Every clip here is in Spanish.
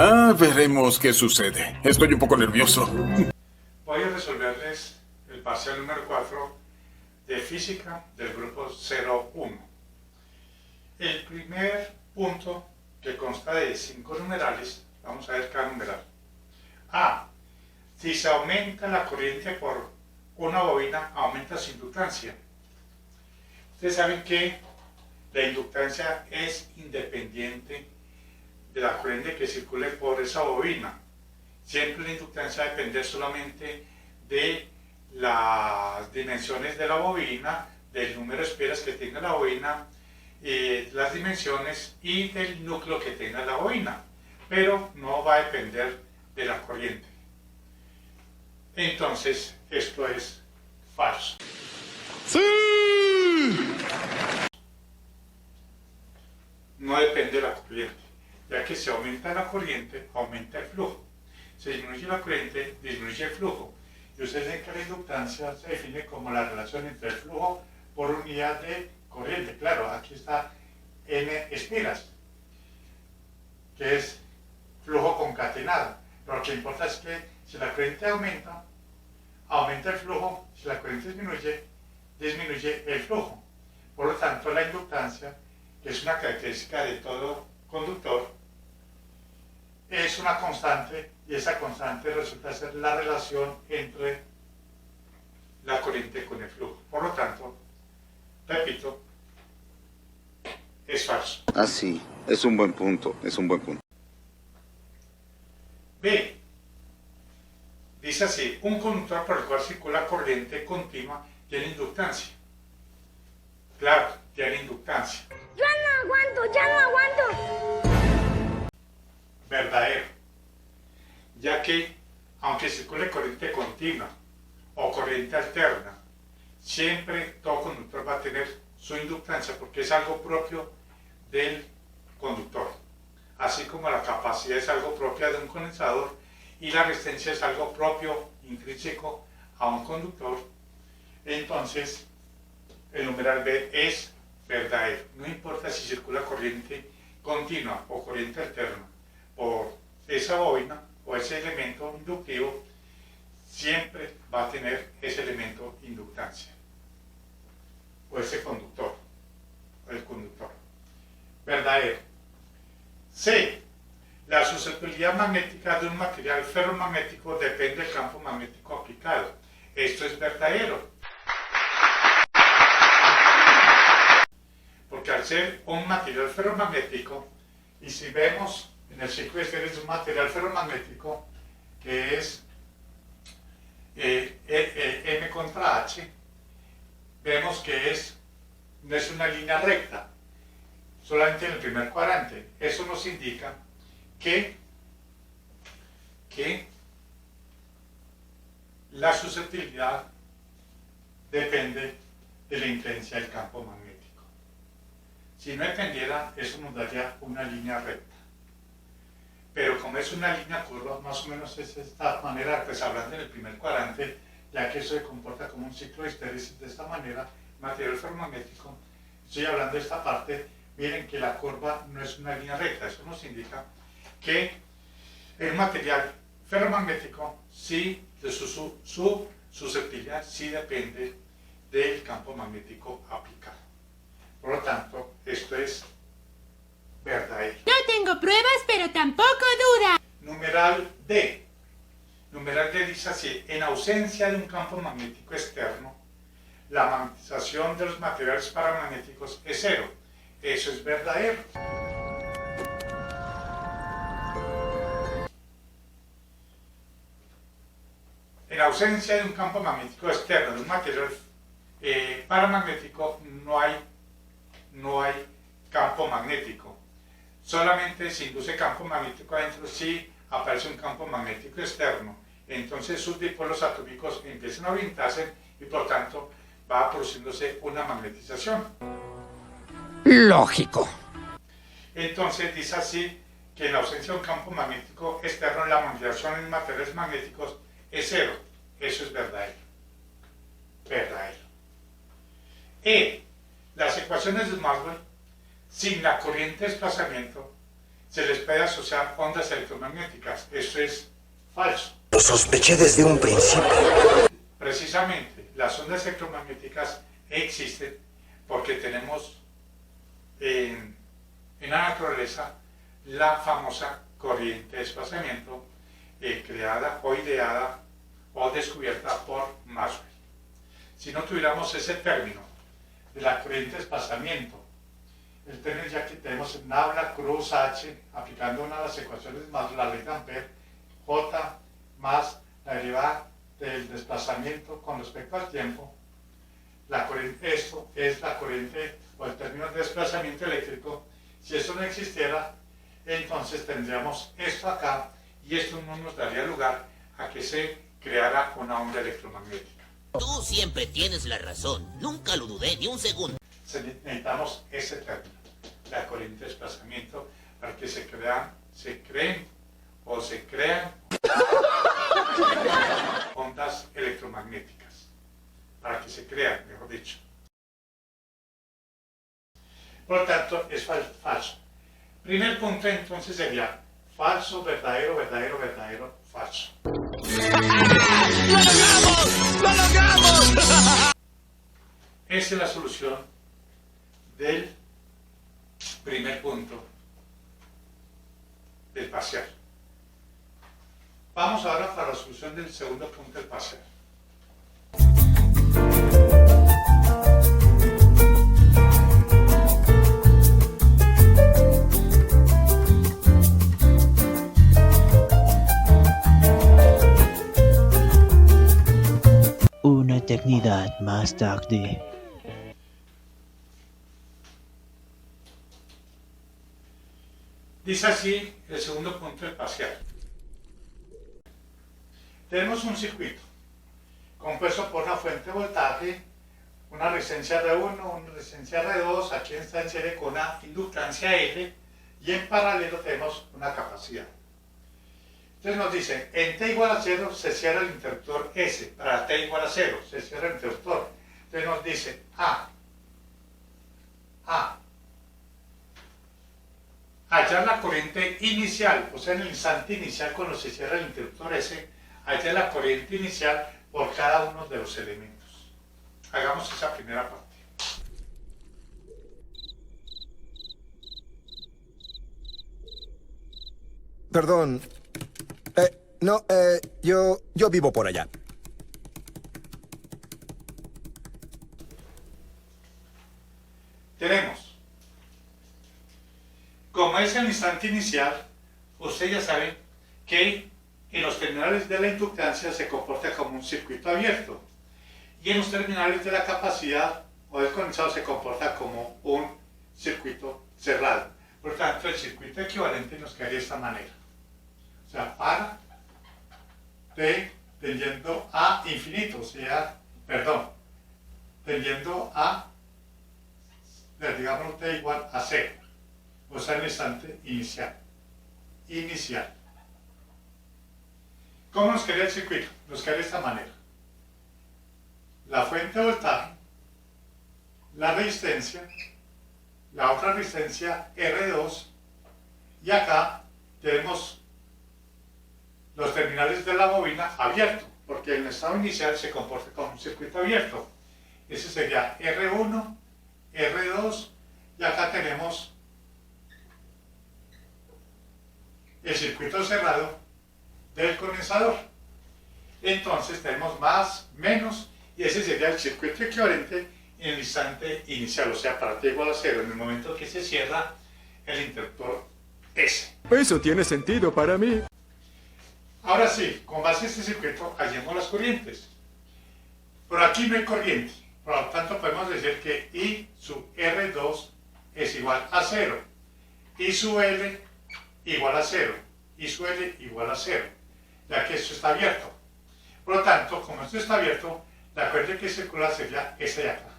Veremos qué sucede. Estoy un poco nervioso. Voy a resolverles el parcial número 4 de física del grupo 01. El primer punto, que consta de 5 numerales, vamos a ver cada numeral. A. Si se aumenta la corriente por una bobina, aumenta su inductancia. Ustedes saben que la inductancia es independiente de la corriente que circule por esa bobina. Siempre la inductancia va a depender solamente de las dimensiones de la bobina, del número de espiras que tenga la bobina, las dimensiones y del núcleo que tenga la bobina, pero no va a depender de la corriente. Entonces, esto es falso. ¡Sí! No depende de la corriente, ya que si aumenta la corriente, aumenta el flujo. Si disminuye la corriente, disminuye el flujo. Y ustedes ven que la inductancia se define como la relación entre el flujo por unidad de corriente. Claro, aquí está N espiras, que es flujo concatenado. Pero lo que importa es que si la corriente aumenta, aumenta el flujo. Si la corriente disminuye, disminuye el flujo. Por lo tanto, la inductancia, que es una característica de todo conductor, es una constante, y esa constante resulta ser la relación entre la corriente con el flujo. Por lo tanto, repito, es falso. Ah, sí, es un buen punto, es un buen punto. B. Dice así: un conductor por el cual circula corriente continua tiene inductancia. Claro, tiene inductancia. ¡Ya no aguanto, ya no aguanto! Verdadero, ya que aunque circule corriente continua o corriente alterna, siempre todo conductor va a tener su inductancia porque es algo propio del conductor, así como la capacidad es algo propia de un condensador y la resistencia es algo propio, intrínseco a un conductor. Entonces el numeral B es verdadero, no importa si circula corriente continua o corriente alterna por esa bobina o ese elemento inductivo, siempre va a tener ese elemento inductancia o ese conductor o el conductor. Verdadero. C. La susceptibilidad magnética de un material ferromagnético depende del campo magnético aplicado. Esto es verdadero, porque al ser un material ferromagnético, y si vemos en el ciclo de series de un material ferromagnético que es M contra H, vemos que no es una línea recta, solamente en el primer cuadrante. Eso nos indica que la susceptibilidad depende de la intensidad del campo magnético. Si no dependiera, eso nos daría una línea recta. Pero como es una línea curva, más o menos es esta manera, pues hablando en el primer cuadrante, ya que eso se comporta como un ciclo de histéresis de esta manera, material ferromagnético, estoy hablando de esta parte, miren que la curva no es una línea recta. Eso nos indica que el material ferromagnético, sí, de su susceptibilidad, sí depende del campo magnético aplicado. Por lo tanto, esto es verdadero. No tengo pruebas, pero tampoco duda. Numeral D. Numeral D dice así: en ausencia de un campo magnético externo, la magnetización de los materiales paramagnéticos es cero. Eso es verdadero. En ausencia de un campo magnético externo, de un material paramagnético, no hay campo magnético. Solamente se induce campo magnético adentro si aparece un campo magnético externo. Entonces sus dipolos atómicos empiezan a orientarse y por tanto va produciéndose una magnetización. Lógico. Entonces dice así que en la ausencia de un campo magnético externo, la magnetización en materiales magnéticos es cero. Eso es verdadero. Verdadero. E. Las ecuaciones de Maxwell, sin la corriente de desplazamiento, se les puede asociar ondas electromagnéticas. Eso es falso. Lo sospeché desde un principio. Precisamente, las ondas electromagnéticas existen porque tenemos en la naturaleza la famosa corriente de desplazamiento creada o ideada o descubierta por Maxwell. Si no tuviéramos ese término de la corriente de desplazamiento, el término ya que tenemos nabla, cruz, H, aplicando una de las ecuaciones más la ley de Ampère, J más la derivada del desplazamiento con respecto al tiempo, esto es la corriente o el término de desplazamiento eléctrico. Si eso no existiera, entonces tendríamos esto acá y esto no nos daría lugar a que se creara una onda electromagnética. Tú siempre tienes la razón, nunca lo dudé ni un segundo. Necesitamos ese término, la corriente de desplazamiento, para que se crean ondas electromagnéticas, para que se crean, mejor dicho. Por lo tanto, es falso. Primer punto entonces sería falso, verdadero, verdadero, verdadero, falso. ¡Lo logramos! ¡Lo logramos! Esa es la solución del primer punto del parcial. Vamos ahora para la solución del segundo punto del parcial. Una eternidad más tarde. Dice así el segundo punto del parcial. Tenemos un circuito compuesto por una fuente de voltaje, una resistencia R1, una resistencia R2, aquí está en serie con una inductancia L, y en paralelo tenemos una capacidad. Entonces nos dicen, en t igual a 0 se cierra el interruptor S, para t igual a 0 se cierra el interruptor. Entonces nos dice hallar la corriente inicial, o sea en el instante inicial cuando se cierra el interruptor S, hallar la corriente inicial por cada uno de los elementos. Hagamos esa primera parte. Perdón. Yo vivo por allá. Tenemos, como es el instante inicial, ustedes ya saben que en los terminales de la inductancia se comporta como un circuito abierto y en los terminales de la capacidad o del condensador se comporta como un circuito cerrado. Por tanto, el circuito equivalente nos quedaría de esta manera. O sea, para t tendiendo a infinito, o sea, tendiendo a, digamos, t igual a 0, o sea, el instante inicial. ¿Cómo nos quedaría el circuito? Nos quedaría de esta manera. La fuente de voltaje, la resistencia, la otra resistencia R2, y acá tenemos los terminales de la bobina abiertos, porque en el estado inicial se comporta como un circuito abierto. Ese sería R1, R2, y acá tenemos el circuito cerrado del condensador. Entonces tenemos más, menos, y ese sería el circuito equivalente en el instante inicial, o sea, para t igual a 0, en el momento que se cierra el interruptor S. Eso tiene sentido para mí. Ahora sí, con base a este circuito, hallemos las corrientes. Por aquí no hay corriente, por lo tanto podemos decir que I sub R2 es igual a 0, I sub L igual a 0, I sub L igual a 0, ya que esto está abierto. Por lo tanto, como esto está abierto, la corriente que circula sería esta de acá.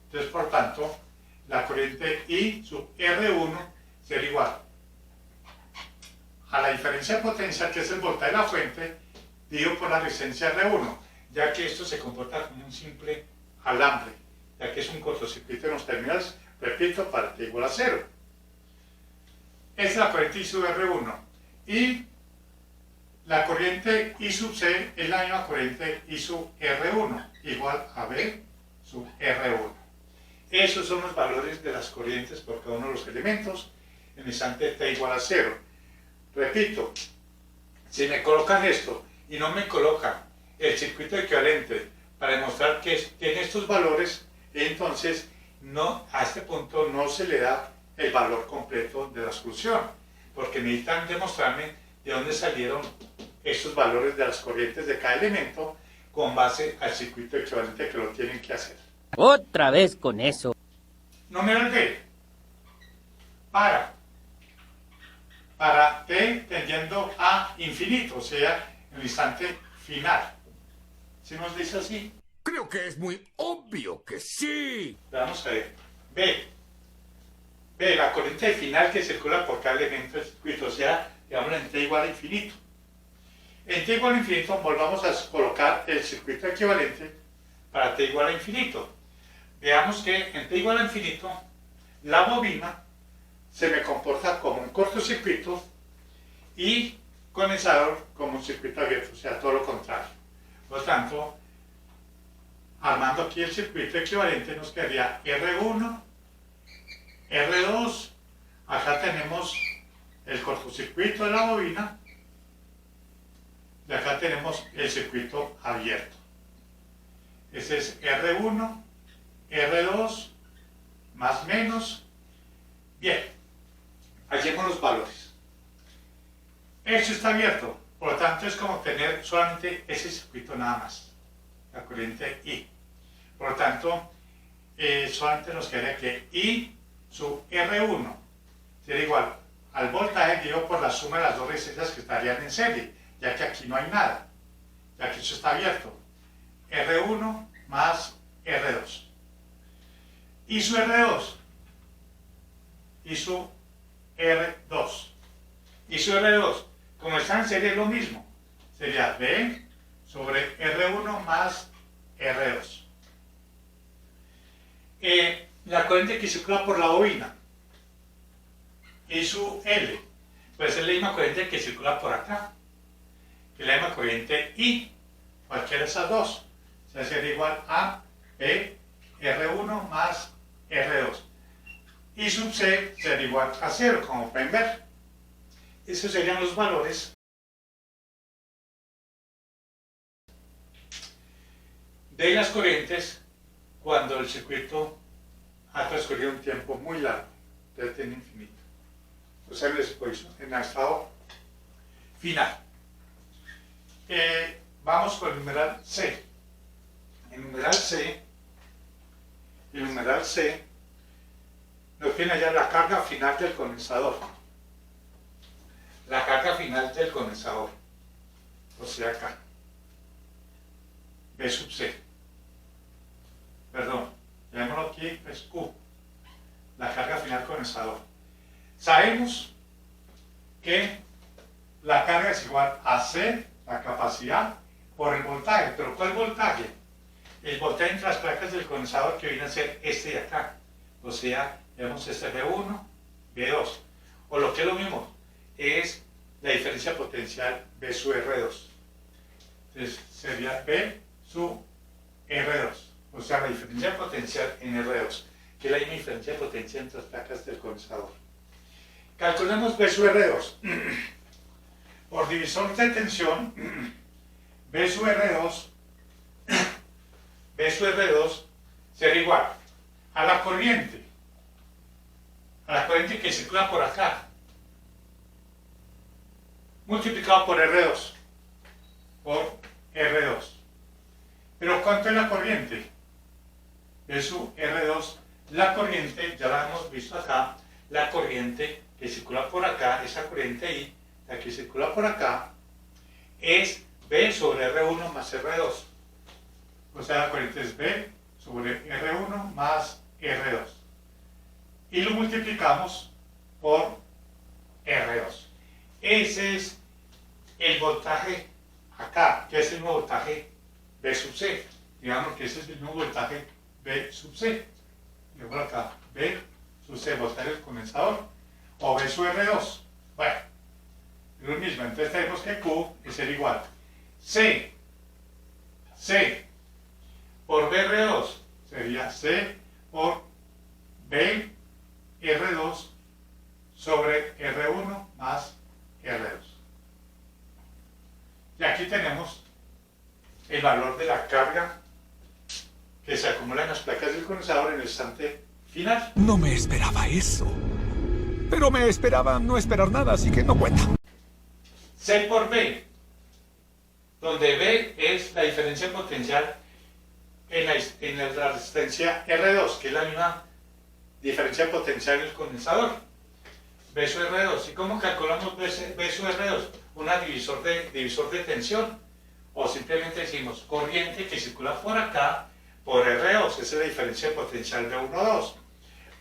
Entonces, por tanto, la corriente I sub R1 sería igual a la diferencia de potencia, que es el voltaje de la fuente, dividido por la resistencia R1, ya que esto se comporta como un simple alambre, ya que es un cortocircuito en los terminales, repito, para t igual a 0. Esta es la corriente I sub R1. Y la corriente I sub C es la misma corriente I sub R1, igual a B sub R1. Esos son los valores de las corrientes por cada uno de los elementos en el instante t igual a 0. Repito, si me colocan esto y no me colocan el circuito equivalente para demostrar que tiene estos valores, entonces a este punto no se le da el valor completo de la solución, porque necesitan demostrarme de dónde salieron estos valores de las corrientes de cada elemento con base al circuito equivalente que lo tienen que hacer. Otra vez con eso. Numeral D. Para t tendiendo a infinito, o sea, en el instante final. ¿Sí nos dice así? Creo que es muy obvio que sí. Vamos a ver. B, la corriente final que circula por cada elemento del circuito, o sea, digamos en t igual a infinito. En t igual a infinito volvamos a colocar el circuito equivalente para t igual a infinito. Veamos que en t igual a infinito, la bobina se me comporta como un cortocircuito y condensador como un circuito abierto, o sea, todo lo contrario. Por lo tanto, armando aquí el circuito equivalente nos quedaría R1, R2, acá tenemos el cortocircuito de la bobina y acá tenemos el circuito abierto. Ese es R1, R2, más menos. Bien, hallemos los valores. Esto está abierto, por lo tanto es como tener solamente ese circuito nada más, la corriente I. Por lo tanto, solamente nos quedaría que I sub R1 sería igual al voltaje dividido por la suma de las dos resistencias que estarían en serie, ya que aquí no hay nada, ya que esto está abierto. R1 más R2. I sub R2. I sub R2. I sub R2, como está en serie es lo mismo, sería B sobre R1 más R2. La corriente que circula por la bobina, I sub L, pues es la misma corriente que circula por acá, que es la misma corriente I, cualquiera de esas dos, o sea, sería igual a B R1 más R2. I sub C sería igual a 0, como pueden ver. Esos serían los valores de las corrientes cuando el circuito ha transcurrido un tiempo muy largo, de t infinito. O sea, en el estado final. Vamos con el numeral C. El numeral C nos tiene allá la carga final del condensador. La carga final del condensador, o sea acá, B sub C. Perdón, llamémoslo aquí, es Q, la carga final del condensador. Sabemos que la carga es igual a C, la capacidad, por el voltaje. ¿Pero cuál voltaje? El voltaje entre las placas del condensador, que viene a ser este de acá. O sea, vemos este B1, B2. O lo que es lo mismo, es la diferencia potencial B sub R2. Entonces sería B sub R2. O sea, la diferencia potencial en R2, que es la misma diferencia de potencia entre las placas del condensador. Calculemos B sub R2. Por divisor de tensión, B sub R2 será igual a la corriente que circula por acá, multiplicado por R2, Pero ¿cuánto es la corriente? B sub R2, la corriente, ya la hemos visto acá, la corriente que circula por acá, esa corriente I, la que circula por acá, es B sobre R1 más R2. O sea, la corriente es B sobre R1 más R2. Y lo multiplicamos por R2. Ese es el voltaje acá, que es el mismo voltaje B sub C. Digamos que ese es el mismo voltaje B sub C. Y por acá, B sub C, voltaje del condensador. o B sub R2. Bueno, es lo mismo, entonces tenemos que Q es ser igual. C por B R2 sería C por B R2 sobre R1 más R2. Y aquí tenemos el valor de la carga que se acumula en las placas del condensador en el instante final. No me esperaba eso. Pero me esperaba no esperar nada, así que no cuenta. C por B, donde B es la diferencia potencial en la resistencia R2, que es la misma diferencia potencial en el condensador. B sub R2. ¿Y cómo calculamos B sub R2? Una divisor de tensión. O simplemente decimos corriente que circula por acá por R2. Esa es la diferencia potencial de 1 a 2.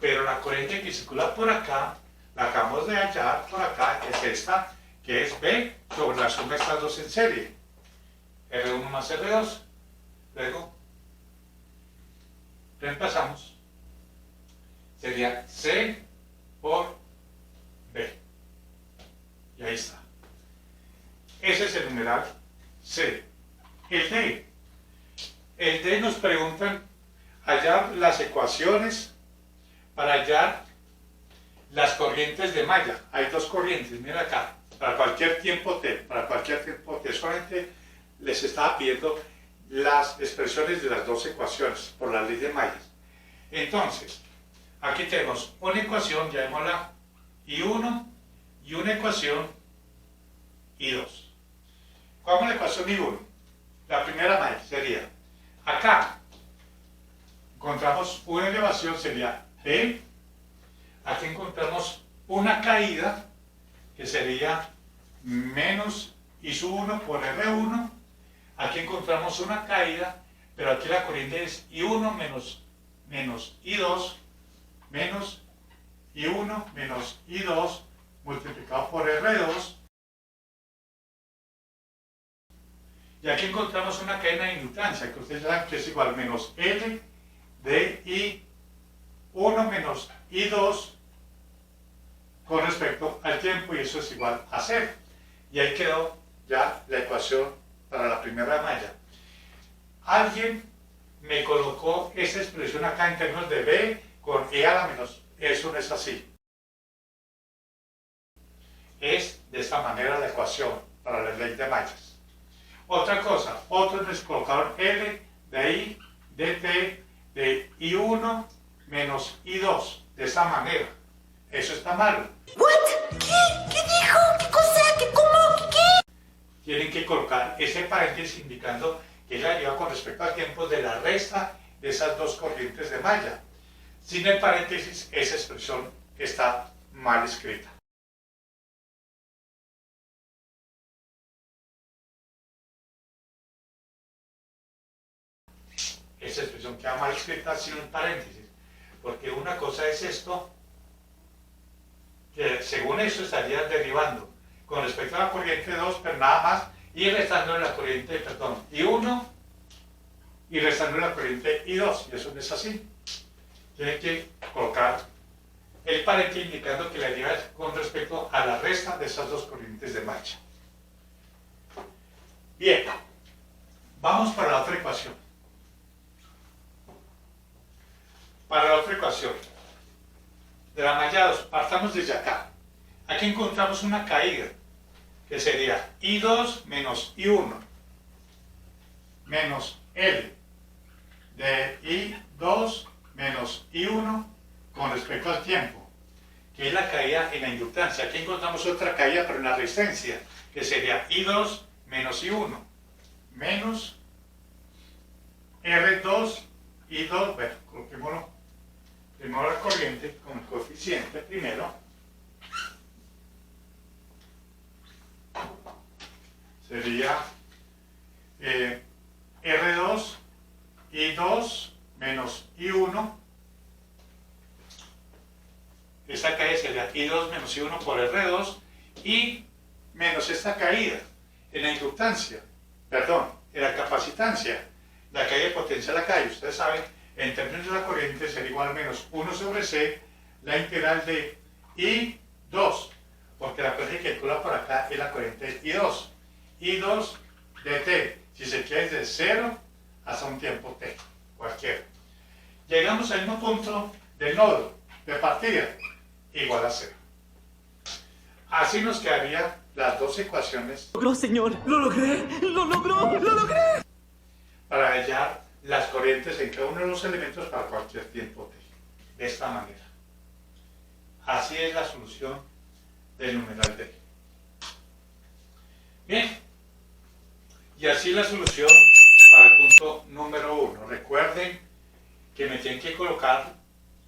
Pero la corriente que circula por acá, la acabamos de hallar por acá, es esta, que es B sobre la suma de estas dos en serie. R1 más R2. Luego, reemplazamos. Sería C por B. Y ahí está. Ese es el numeral C. El D. El D nos preguntan hallar las ecuaciones para hallar las corrientes de malla. Hay dos corrientes, mira acá, para cualquier tiempo T, solamente les estaba pidiendo las expresiones de las dos ecuaciones por la ley de mallas. Entonces, aquí tenemos una ecuación, llamémosla I1, y una ecuación I2. ¿Cuál es la ecuación I1? La primera malla sería, acá encontramos una elevación, sería P, aquí encontramos una caída, que sería menos I sub 1 por R1, aquí encontramos una caída, pero aquí la corriente es I1 menos I2, menos I1 menos I2 multiplicado por R2. Y aquí encontramos una cadena de inductancia, que ustedes saben que es igual a menos L de I1 menos I2 con respecto al tiempo, y eso es igual a 0. Y ahí quedó ya la ecuación para la primera malla. Alguien me colocó esa expresión acá en términos de B con E a la menos. Eso no es así. Es de esta manera la ecuación para la ley de mallas. Otra cosa, otros les colocaron L de I, de T, de I1 menos I2, de esta manera. Eso está mal. ¿What? ¿Qué? ¿Qué dijo? ¿Qué cosa? ¿Qué cómo? ¿Qué? Tienen que colocar ese paréntesis indicando que es la deriva con respecto al tiempo de la resta de esas dos corrientes de malla. Sin el paréntesis, esa expresión está mal escrita. Esa expresión queda mal escrita sin un paréntesis, porque una cosa es esto, que según eso estaría derivando con respecto a la corriente 2, pero nada más, y restando la corriente, I1 y restando la corriente I2, y eso no es así. Tiene que colocar el paréntesis indicando que la deriva es con respecto a la resta de esas dos corrientes de malla. Bien, vamos para la otra ecuación. Para la otra ecuación de la malla 2, partamos desde acá. Aquí encontramos una caída, que sería I2 menos I1 menos L de I2 menos I1 con respecto al tiempo, que es la caída en la inductancia. Aquí encontramos otra caída, pero en la resistencia, que sería I2 menos I1 menos R2 I2, bueno, coloquémoslo primero la corriente con el coeficiente primero, sería R2 I2 menos I1, esta caída sería I2 menos I1 por R2, y menos esta caída en la inductancia, en la capacitancia, la caída de potencia de la calle. Ustedes saben, en términos de la corriente sería igual a menos 1 sobre C, la integral de I 2, porque la corriente que circula por acá es la corriente I2. I2 de t, si se quiere, es de 0 hasta un tiempo t, cualquiera. Llegamos al mismo punto del nodo de partida, igual a 0. Así nos quedarían las dos ecuaciones. ¡Logró, señor! ¡Lo logré! ¡Lo logró! ¡Lo logré! Para hallar las corrientes en cada uno de los elementos para cualquier tiempo t. De esta manera. Así es la solución del numeral d. Bien. Y así la solución para el punto número 1. Recuerden que me tienen que colocar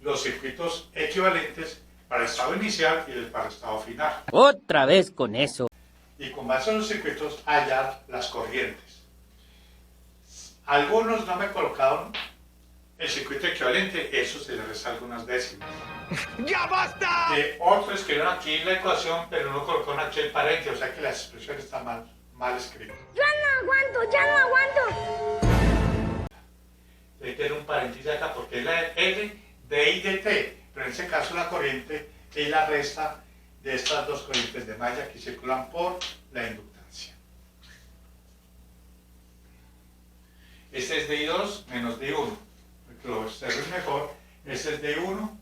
los circuitos equivalentes para el estado inicial y para el estado final. Otra vez con eso. Y con base en los circuitos hallar las corrientes. Algunos no me colocaron el circuito equivalente, eso se le resta algunas décimas. ¡Ya basta! Otros escribieron aquí la ecuación, pero no colocaron aquí el paréntesis, o sea que la expresión está mal escrita. ¡Ya no aguanto! ¡Ya no aguanto! Debe tener un paréntesis acá porque es la L de I de T, pero en este caso la corriente es la resta de estas dos corrientes de malla que circulan por la inductancia. Este es de I2 menos de I1. Lo observen mejor. Este es de I1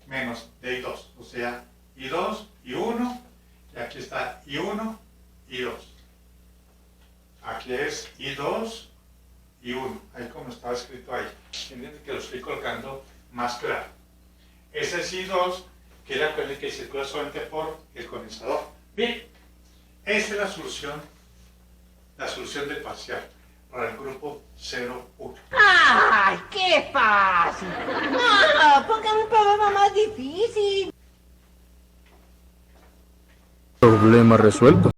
menos de I2. O sea, I2, I1, y aquí está I1, I2. Aquí es I2, I1. Ahí como estaba escrito ahí. Entienden que lo estoy colocando más claro. Ese es I2, que es la corriente que circula solamente por el condensador. Bien, esta es la solución del parcial para el grupo 0,1. ¡Ay, qué fácil! ¡No! ¡Póngame un problema más difícil! Problema resuelto.